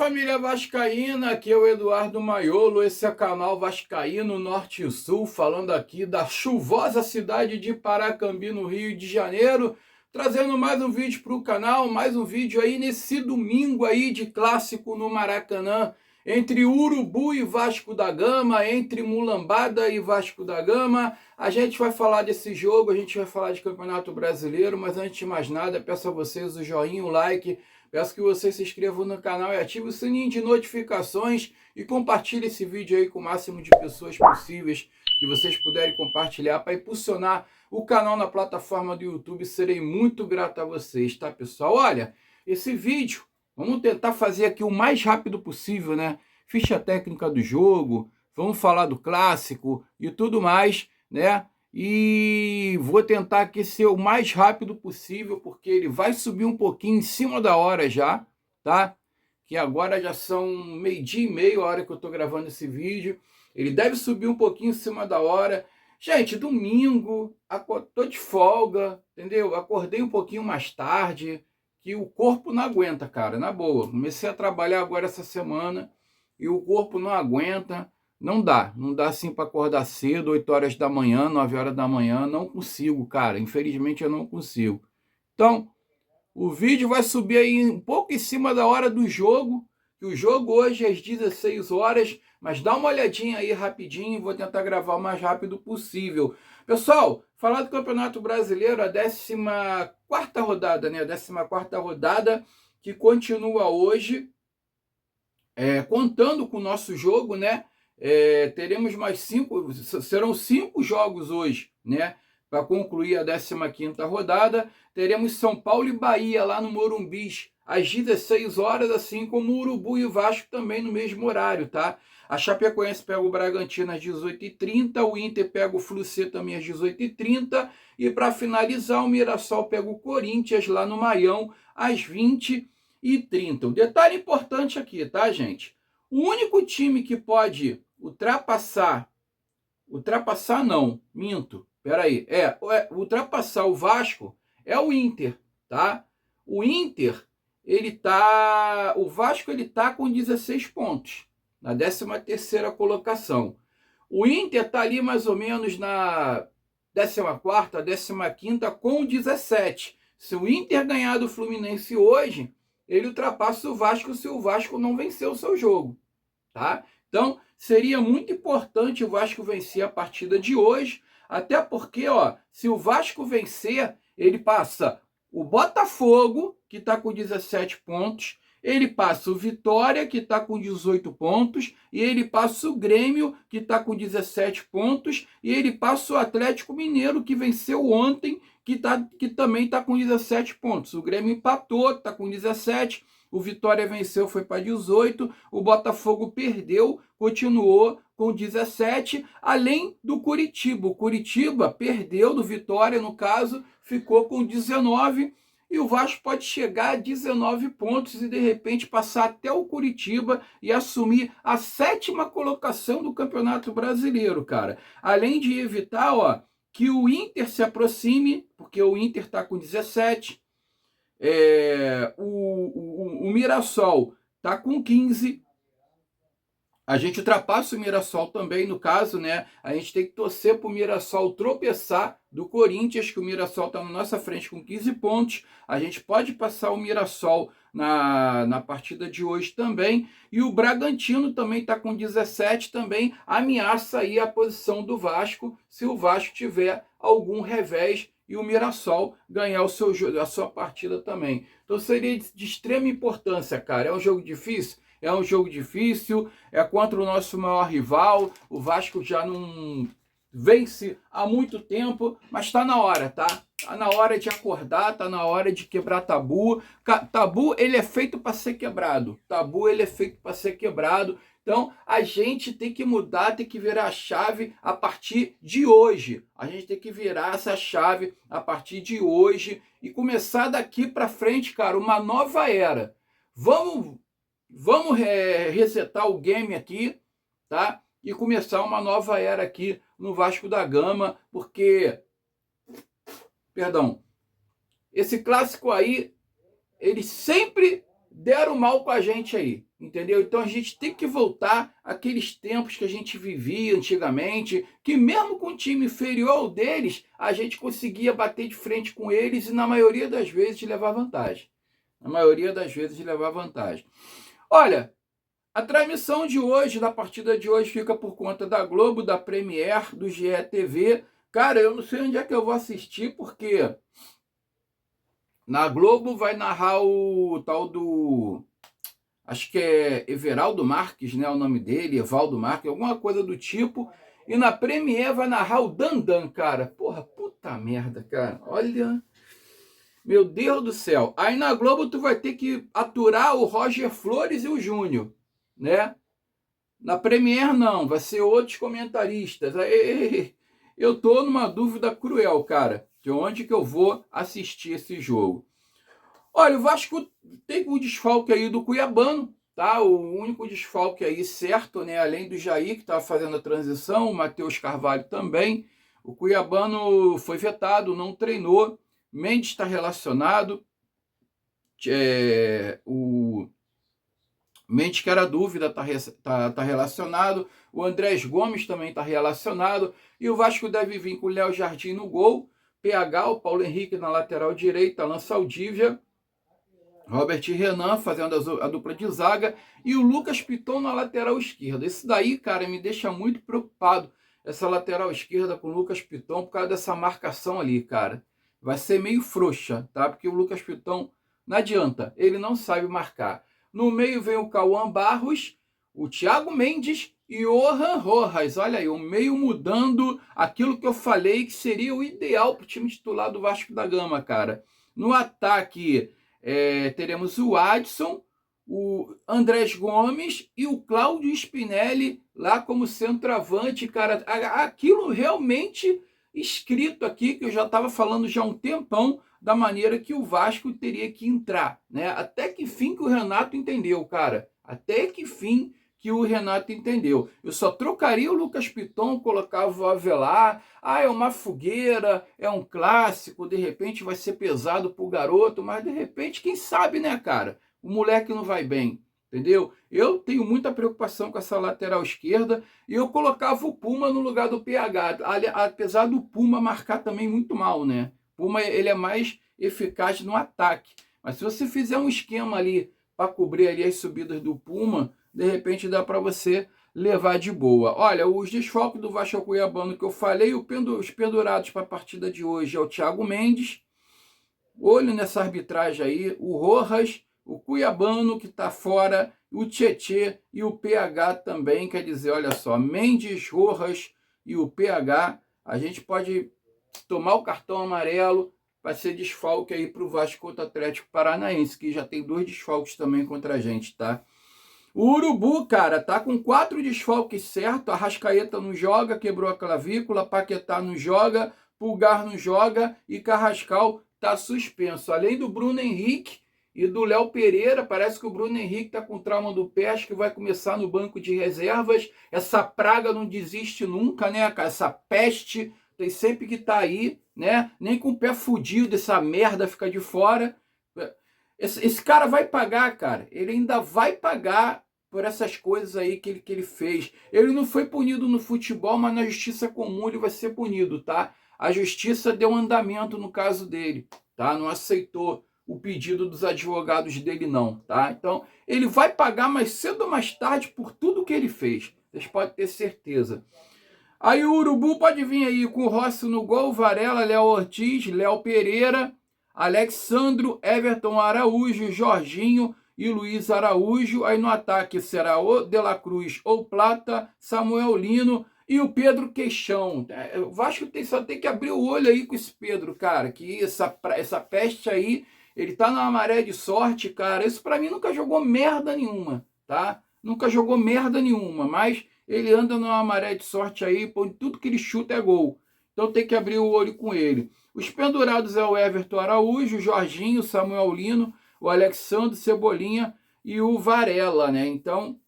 Família vascaína, aqui é o Eduardo Maiolo, esse é o canal Vascaíno Norte e Sul, falando aqui da chuvosa cidade de Paracambi, no Rio de Janeiro, trazendo mais um vídeo para o canal, mais um vídeo aí nesse domingo aí de clássico no Maracanã, entre Urubu e Vasco da Gama, entre Mulambada e Vasco da Gama. A gente vai falar desse jogo, a gente vai falar de Campeonato Brasileiro, mas antes de mais nada, peço a vocês o joinha, o like. Peço que você se inscreva no canal e ative o sininho de notificações e compartilhe esse vídeo aí com o máximo de pessoas possíveis que vocês puderem compartilhar para impulsionar o canal na plataforma do YouTube. Serei muito grato a vocês, tá, pessoal? Olha, esse vídeo, vamos tentar fazer aqui o mais rápido possível, né? Ficha técnica do jogo, vamos falar do clássico e tudo mais, né? E vou tentar aqui ser o mais rápido possível, porque ele vai subir um pouquinho em cima da hora já, tá? Que agora já são 12:30 a hora que eu tô gravando esse vídeo. Ele deve subir um pouquinho em cima da hora. Gente, domingo, tô de folga, entendeu? Acordei um pouquinho mais tarde, que o corpo não aguenta, cara, na boa. Comecei a trabalhar agora essa semana e o corpo não aguenta. Não dá assim para acordar cedo, 8 horas da manhã, 9 horas da manhã, não consigo, cara, infelizmente eu não consigo. Então, o vídeo vai subir aí um pouco em cima da hora do jogo, que o jogo hoje é às 16 horas, mas dá uma olhadinha aí rapidinho, vou tentar gravar o mais rápido possível. Pessoal, falar do Campeonato Brasileiro, a 14ª rodada, né, a 14ª rodada, que continua hoje, contando com o nosso jogo, né? Teremos mais 5, serão 5 jogos hoje, né? Para concluir a 15ª rodada. Teremos São Paulo e Bahia lá no Morumbi às 16 horas, assim como o Urubu e o Vasco também no mesmo horário, tá? A Chapecoense pega o Bragantino às 18h30, o Inter pega o Fluminense também às 18h30 e para finalizar o Mirassol pega o Corinthians lá no Maião às 20h30. Um detalhe importante aqui, tá, gente? O único time que pode ultrapassar não, minto, peraí, ultrapassar o Vasco é o Inter, tá? O Inter, o Vasco ele tá com 16 pontos, na 13ª colocação. O Inter tá ali mais ou menos na 14ª, 15ª com 17. Se o Inter ganhar do Fluminense hoje, ele ultrapassa o Vasco se o Vasco não vencer o seu jogo, tá? Então, seria muito importante o Vasco vencer a partida de hoje, até porque, se o Vasco vencer, ele passa o Botafogo, que está com 17 pontos, ele passa o Vitória, que está com 18 pontos, e ele passa o Grêmio, que está com 17 pontos, e ele passa o Atlético Mineiro, que venceu ontem, que também está com 17 pontos. O Grêmio empatou, está com 17, o Vitória venceu, foi para 18, o Botafogo perdeu, continuou com 17, além do Curitiba. O Curitiba perdeu do Vitória, no caso, ficou com 19, e o Vasco pode chegar a 19 pontos e, de repente, passar até o Curitiba e assumir a 7ª colocação do Campeonato Brasileiro, cara. Além de evitar, que o Inter se aproxime, porque o Inter está com 17, o Mirassol está com 15, a gente ultrapassa o Mirassol também, no caso, né? A gente tem que torcer para o Mirassol tropeçar do Corinthians, que o Mirassol está na nossa frente com 15 pontos. A gente pode passar o Mirassol na partida de hoje também. E o Bragantino também está com 17, também ameaça aí a posição do Vasco, se o Vasco tiver algum revés e o Mirassol ganhar a sua partida também. Então seria de extrema importância, cara. É um jogo difícil? É um jogo difícil, é contra o nosso maior rival. O Vasco já não vence há muito tempo, mas está na hora, tá? Está na hora de acordar, está na hora de quebrar tabu. Tabu, ele é feito para ser quebrado. Tabu, ele é feito para ser quebrado. Então, a gente tem que mudar, tem que virar a chave a partir de hoje. A gente tem que virar essa chave a partir de hoje e começar daqui para frente, cara, uma nova era. Vamos resetar o game aqui, tá? E começar uma nova era aqui no Vasco da Gama, porque, esse clássico aí, ele sempre deram mal com a gente aí, entendeu? Então a gente tem que voltar àqueles tempos que a gente vivia antigamente, que mesmo com um time inferior ao deles, a gente conseguia bater de frente com eles e na maioria das vezes levar vantagem. Na maioria das vezes levar vantagem. Olha, a transmissão de hoje, da partida de hoje, fica por conta da Globo, da Premiere, do GE TV. Cara, eu não sei onde é que eu vou assistir, porque na Globo vai narrar o tal do... Acho que é Everaldo Marques, né? O nome dele, Evaldo Marques, alguma coisa do tipo. E na Premiere vai narrar o Dandan, cara. Porra, puta merda, cara. Olha... Meu Deus do céu. Aí na Globo tu vai ter que aturar o Roger Flores e o Júnior, né? Na Premiere não, vai ser outros comentaristas. Aí eu tô numa dúvida cruel, cara, de onde que eu vou assistir esse jogo. Olha, o Vasco tem o desfalque aí do Cuiabano, tá? O único desfalque aí certo, né? Além do Jair, que estava fazendo a transição, o Matheus Carvalho também. O Cuiabano foi vetado, não treinou. Mendes está relacionado. O Mendes, que era dúvida, tá relacionado. O Andrés Gomes também está relacionado. E o Vasco deve vir com o Léo Jardim no gol. PH, o Paulo Henrique na lateral direita, Alan Saldívia. Robert Renan fazendo a dupla de zaga. E o Lucas Piton na lateral esquerda. Esse daí, cara, me deixa muito preocupado. Essa lateral esquerda com o Lucas Piton por causa dessa marcação ali, cara. Vai ser meio frouxa, tá? Porque o Lucas Piton, não adianta, ele não sabe marcar. No meio vem o Cauã Barros, o Thiago Mendes e o Johan Rojas. Olha aí, o meio mudando aquilo que eu falei que seria o ideal para o time titular do Vasco da Gama, cara. No ataque, teremos o Adson, o Andrés Gomes e o Cláudio Spinelli lá como centroavante, cara. Aquilo realmente escrito aqui, que eu já estava falando já há um tempão, da maneira que o Vasco teria que entrar, né? Até que fim que o Renato entendeu, cara. Até que fim que o Renato entendeu. Eu só trocaria o Lucas Piton, colocava o Avelar. Ah, é uma fogueira, é um clássico, de repente vai ser pesado pro garoto, mas de repente, quem sabe, né, cara? O moleque não vai bem, entendeu? Eu tenho muita preocupação com essa lateral esquerda e eu colocava o Puma no lugar do PH, apesar do Puma marcar também muito mal, né? Puma, ele é mais eficaz no ataque. Mas se você fizer um esquema ali para cobrir ali as subidas do Puma, de repente dá para você levar de boa. Olha, os desfalques do Vasco Cuiabano que eu falei, os pendurados para a partida de hoje é o Thiago Mendes. Olho nessa arbitragem aí, o Rojas, o Cuiabano que está fora, o Tietê e o PH também. Quer dizer, olha só, Mendes, Rojas e o PH, a gente pode tomar o cartão amarelo, vai ser desfalque aí para o Vasco contra o Atlético Paranaense, que já tem 2 desfalques também contra a gente, tá? O Urubu, cara, tá com 4 desfalques certo. Arrascaeta não joga, quebrou a clavícula. Paquetá não joga, Pulgar não joga e Carrascal tá suspenso. Além do Bruno Henrique e do Léo Pereira, parece que o Bruno Henrique tá com trauma do pé, acho que vai começar no banco de reservas. Essa praga não desiste nunca, né, cara? Essa peste tem sempre que tá aí, né? Nem com o pé fudido essa merda fica de fora. Esse cara vai pagar, cara. Ele ainda vai pagar por essas coisas aí que ele fez. Ele não foi punido no futebol, mas na justiça comum ele vai ser punido, tá? A justiça deu andamento no caso dele, tá? Não aceitou o pedido dos advogados dele, não, tá? Então, ele vai pagar mais cedo ou mais tarde por tudo que ele fez. Vocês podem ter certeza. Aí o Urubu pode vir aí com o Rossi no gol, Varela, Léo Ortiz, Léo Pereira, Alexandro, Everton Araújo, Jorginho e Luiz Araújo. Aí no ataque será o De La Cruz ou Plata, Samuel Lino e o Pedro Queixão. O Vasco só tem que abrir o olho aí com esse Pedro, cara, que essa peste aí, ele tá na maré de sorte, cara. Isso pra mim nunca jogou merda nenhuma, tá? Nunca jogou merda nenhuma, mas ele anda numa maré de sorte aí, pô, tudo que ele chuta é gol. Então tem que abrir o olho com ele. Os pendurados é o Everton Araújo, o Jorginho, o Samuel Lino, o Alexandre Cebolinha e o Varela, né? Então,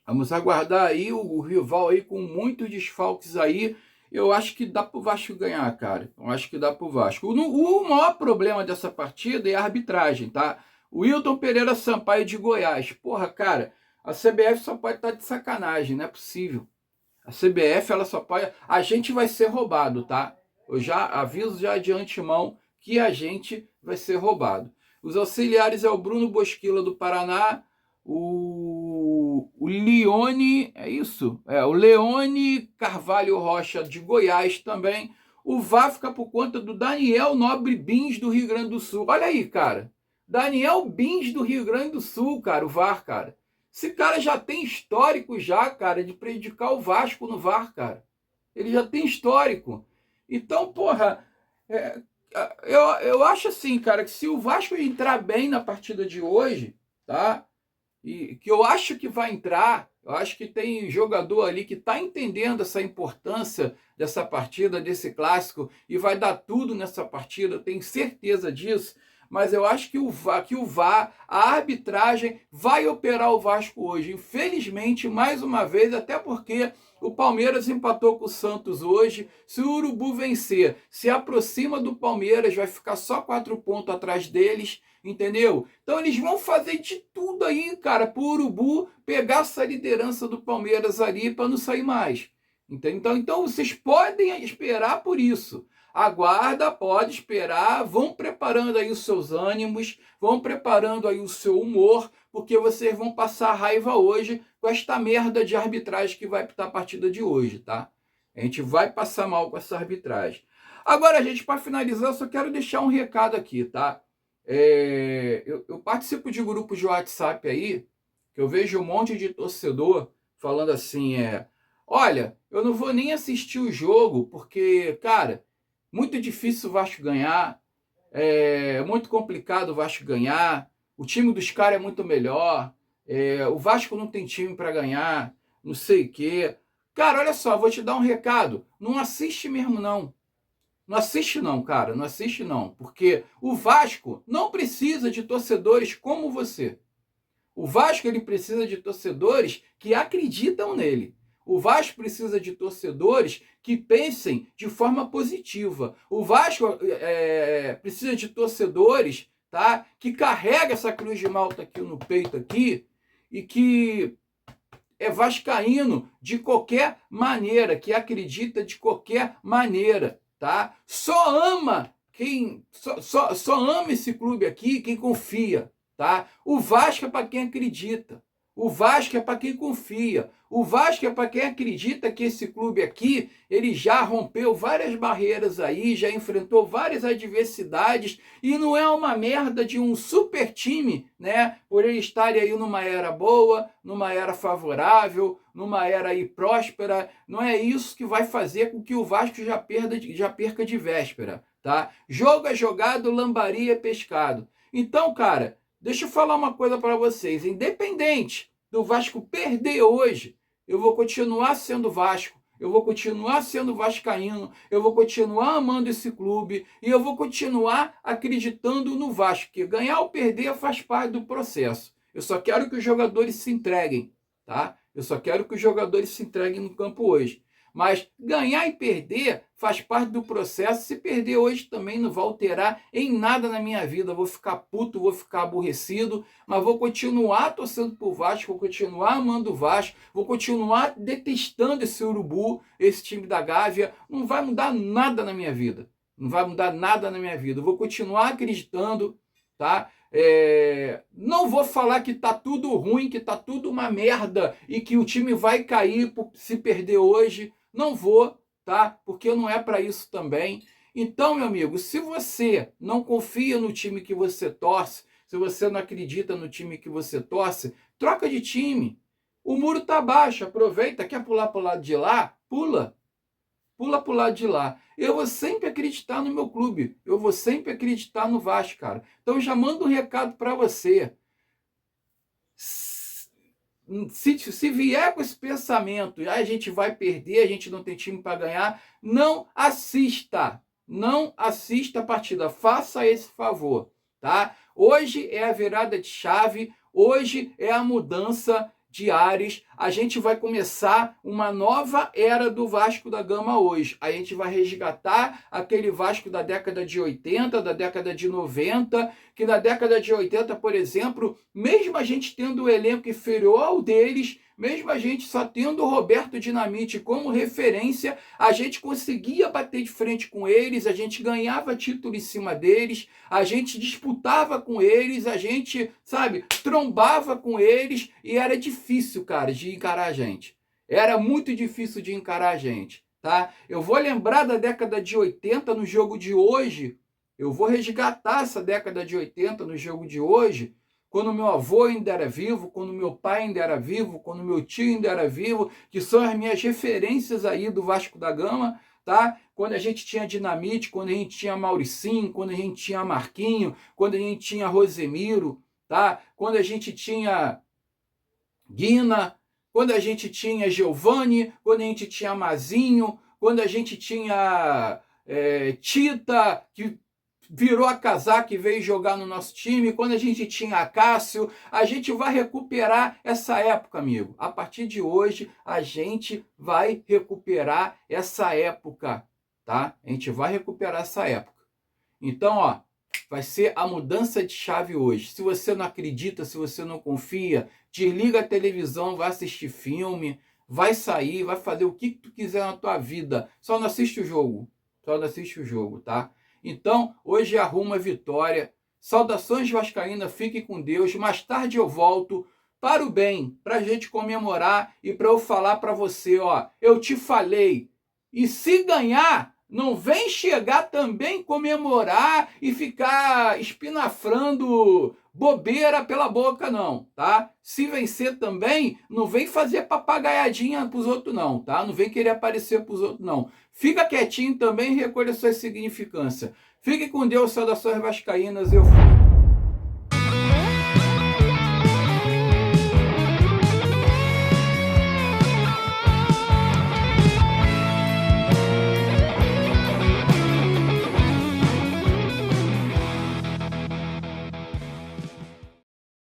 vamos aguardar aí o rival aí com muitos desfalques aí. Eu acho que dá pro Vasco ganhar, cara. Eu acho que dá pro Vasco. O maior problema dessa partida é a arbitragem, tá? O Wilton Pereira Sampaio de Goiás. Porra, cara, a CBF só pode estar de sacanagem, não é possível. A CBF, ela só pode... A gente vai ser roubado, tá? Eu já aviso já de antemão que a gente vai ser roubado. Os auxiliares é o Bruno Bosquila do Paraná, o Leone, é isso? O Leone Carvalho Rocha de Goiás também. O VAR fica por conta do Daniel Nobre Bins do Rio Grande do Sul. Olha aí, cara. Daniel Bins do Rio Grande do Sul, cara, o VAR, cara. Esse cara já tem histórico já, cara, de prejudicar o Vasco no VAR, cara. Ele já tem histórico. Então, porra, eu acho assim, cara, que se o Vasco entrar bem na partida de hoje, tá? E que eu acho que vai entrar, eu acho que tem jogador ali que está entendendo essa importância dessa partida, desse clássico, e vai dar tudo nessa partida, eu tenho certeza disso. Mas eu acho que o VAR, a arbitragem, vai operar o Vasco hoje. Infelizmente, mais uma vez, até porque o Palmeiras empatou com o Santos hoje. Se o Urubu vencer, se aproxima do Palmeiras, vai ficar só 4 pontos atrás deles, entendeu? Então eles vão fazer de tudo aí, cara, para o Urubu pegar essa liderança do Palmeiras ali para não sair mais. Então vocês podem esperar por isso. Aguarda, pode esperar, vão preparando aí os seus ânimos, vão preparando aí o seu humor, porque vocês vão passar raiva hoje com esta merda de arbitragem que vai pitar a partida de hoje, tá? A gente vai passar mal com essa arbitragem. Agora, gente, para finalizar, eu só quero deixar um recado aqui, tá? Eu participo de grupos de WhatsApp aí, que eu vejo um monte de torcedor falando assim, olha, eu não vou nem assistir o jogo, porque, cara, muito difícil o Vasco ganhar, é muito complicado o Vasco ganhar, o time dos caras é muito melhor, o Vasco não tem time para ganhar, não sei o quê. Cara, olha só, vou te dar um recado, não assiste mesmo não. Não assiste não, cara, não assiste não, porque o Vasco não precisa de torcedores como você. O Vasco ele precisa de torcedores que acreditam nele. O Vasco precisa de torcedores que pensem de forma positiva. O Vasco precisa de torcedores, tá, que carrega essa cruz de Malta aqui no peito aqui e que é vascaíno de qualquer maneira, que acredita de qualquer maneira, tá? Só ama só ama esse clube aqui quem confia, tá? O Vasco é para quem acredita. O Vasco é para quem confia. O Vasco é para quem acredita que esse clube aqui, ele já rompeu várias barreiras aí, já enfrentou várias adversidades e não é uma merda de um super time, né? Por ele estar aí numa era boa, numa era favorável, numa era aí próspera. Não é isso que vai fazer com que o Vasco já perca de véspera, tá? Jogo é jogado, lambari é pescado. Então, cara, deixa eu falar uma coisa para vocês. Independente do Vasco perder hoje, eu vou continuar sendo Vasco, eu vou continuar sendo vascaíno, eu vou continuar amando esse clube e eu vou continuar acreditando no Vasco, que ganhar ou perder faz parte do processo. Eu só quero que os jogadores se entreguem, tá? Eu só quero que os jogadores se entreguem no campo hoje. Mas ganhar e perder faz parte do processo. Se perder hoje também não vai alterar em nada na minha vida. Eu vou ficar puto, vou ficar aborrecido, mas vou continuar torcendo pro Vasco, vou continuar amando o Vasco, vou continuar detestando esse Urubu, esse time da Gávea. Não vai mudar nada na minha vida. Não vai mudar nada na minha vida. Eu vou continuar acreditando, tá? Não vou falar que tá tudo ruim, que tá tudo uma merda e que o time vai cair se perder hoje. Não vou, tá? Porque não é para isso também. Então, meu amigo, se você não confia no time que você torce, se você não acredita no time que você torce, troca de time. O muro tá baixo, aproveita, quer pular para o lado de lá? Pula. Pula para o lado de lá. Eu vou sempre acreditar no meu clube. Eu vou sempre acreditar no Vasco, cara. Então, já mando um recado para você. Se vier com esse pensamento, a gente vai perder, a gente não tem time para ganhar, não assista. Não assista a partida. Faça esse favor, tá? Hoje é a virada de chave, hoje é a mudança de Ares, a gente vai começar uma nova era do Vasco da Gama hoje. A gente vai resgatar aquele Vasco da década de 80, da década de 90, que na década de 80, por exemplo, mesmo a gente tendo o elenco inferior ao deles, mesmo a gente só tendo o Roberto Dinamite como referência, a gente conseguia bater de frente com eles, a gente ganhava título em cima deles, a gente disputava com eles, a gente, sabe, trombava com eles e era difícil, cara, de encarar a gente. Era muito difícil de encarar a gente, tá? Eu vou lembrar da década de 80 no jogo de hoje, eu vou resgatar essa década de 80 no jogo de hoje, quando meu avô ainda era vivo, quando meu pai ainda era vivo, quando meu tio ainda era vivo, que são as minhas referências aí do Vasco da Gama, tá? Quando a gente tinha Dinamite, quando a gente tinha Mauricinho, quando a gente tinha Marquinho, quando a gente tinha Rosemiro, tá? Quando a gente tinha Guina, quando a gente tinha Giovani, quando a gente tinha Mazinho, quando a gente tinha Tita, que virou a casaca e veio jogar no nosso time, quando a gente tinha Cássio, a gente vai recuperar essa época, amigo. A partir de hoje, a gente vai recuperar essa época, tá? A gente vai recuperar essa época. Então, ó, vai ser a mudança de chave hoje. Se você não acredita, se você não confia, desliga a televisão, vai assistir filme, vai sair, vai fazer o que tu quiser na tua vida. Só não assiste o jogo. Só não assiste o jogo, tá? Então, hoje arruma vitória. Saudações vascaínas, fiquem com Deus. Mais tarde eu volto para o bem, para a gente comemorar e para eu falar para você, ó, eu te falei. E se ganhar, não vem chegar também comemorar e ficar espinafrando bobeira pela boca, não, tá? Se vencer também, não vem fazer papagaiadinha pros outros, não, tá? Não vem querer aparecer pros outros, não. Fica quietinho também e recolha sua significância. Fique com Deus, saudações vascaínas, eu fui.